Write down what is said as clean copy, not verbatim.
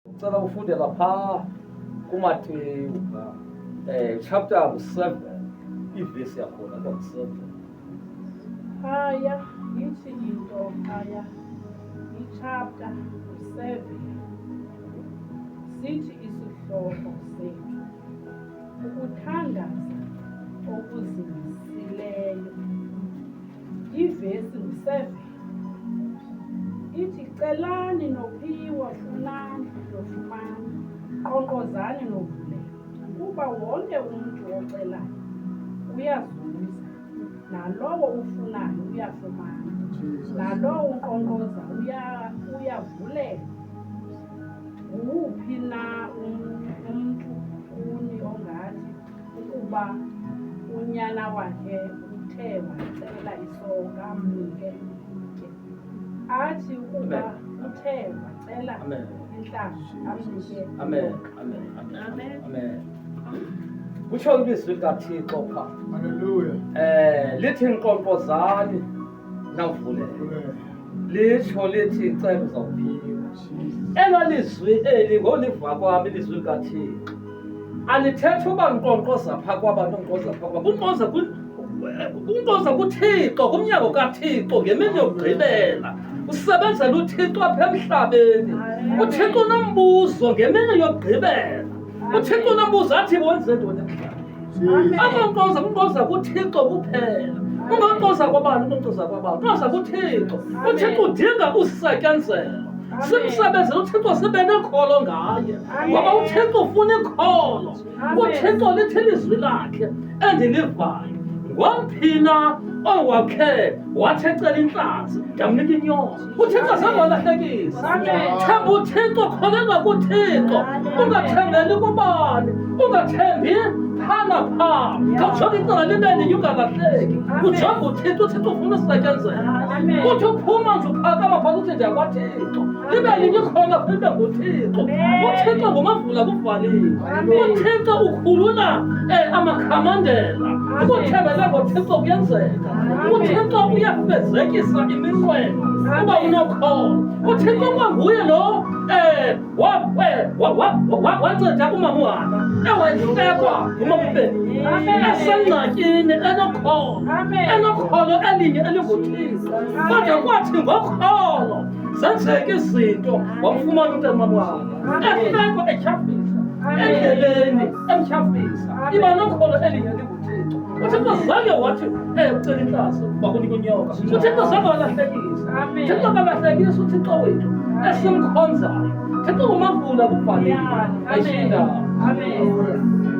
Ucela ufunde lapha kuMateyu chapter 7 ivesi yakhona ka-7. Phaya yithi into phaya ichapter 7 sithi isihloko sethu ukuthandaza okuzimisileyo. Ivesi 7 ithi celani nophiwa, funani nofumana, qonqozani novulelwa. Kuba wonke umntu ocelayo uyazuza, nalowo ufunayo uyafumana, nalowo uqonqoza uyavulelwa. Nguwuphi na umntu kuni ongathi ukuba unyana wakhe uthe wacela isonka amnike itye, athi ukuba uthe wacela intlama amnike Amen. Amen. Amen. Amen. Kutsho ilizwi likaThixo pha. Hallelujah. Lithi nqonqozani navulelwa. Litsho lithi cela uzawuphiwa. Elo lizwi eli ngoliva kwami ilizwi likaThixo. Alithethi uba nqonqoza phaa kwabantu, nqonqoza phaa kwaba. Unqoza kuThixo, kumnyango kaThixo ngemini yokugqibela. Usebenzela uThixo apha emhlabeni. uThixo unombuzo ngemini yokugqibela. uThixo unombuzo athi wenze ntoni emhlabeni. Unqoza kuThixo kuphela. Unganqoza kwabani, unqoza kwabantu. Nqoza kuThixo. uThixo udinga usetyenzelwa. Simsebenzele uThixo, sibe nekholo ngaye, ngoba uThixo ufuna ikholo. uThixo lithi ilizwi lakhe endilivayo, ngomphina owakhe wathi ecela intlanzi ndamnika inyoka. uThixo azangolahlekisa. Themba uThixo, kholelwa kuThixo, ungathembeli kubani, ungathembi phaa naphaa. Khawujonge icala libe linye ungalahleki. Ujonge uThixo, uThixo ufuna usetyenzelwa. Uthi uphuma nje uphakama phaa uthi ndiyakwaThixo, libe linye ikhona libe nguThixo. uThixo ngumavula kuvaliwe. uThixo ukhulula amakhamandela. Ukuthembela ngoThixo kuyenzeka. uThixo uyafezekisa iminqweno uba unokholo. uThixo kwanguye lo wanceda umama uHana ewayihlekwa ngumama uPeni, esengxakini enokholo elinye elinguThixo. Kodwa kwathi ngokholo zenzeka izinto, wamfumana umntana umama uHana ehlekwa etyhafisa, endleleni emtyhafisa. Iba nokholo elinye elinguThixo. uThixo zange wathi ucela intlasi wakunika unyoka. uThixo zange walahlekisa. uThixo kalahlekisa uThixo wethu esimkhonzayo. uThixo ngumavula kuvaliwe. Ayishiya indawo. Amen.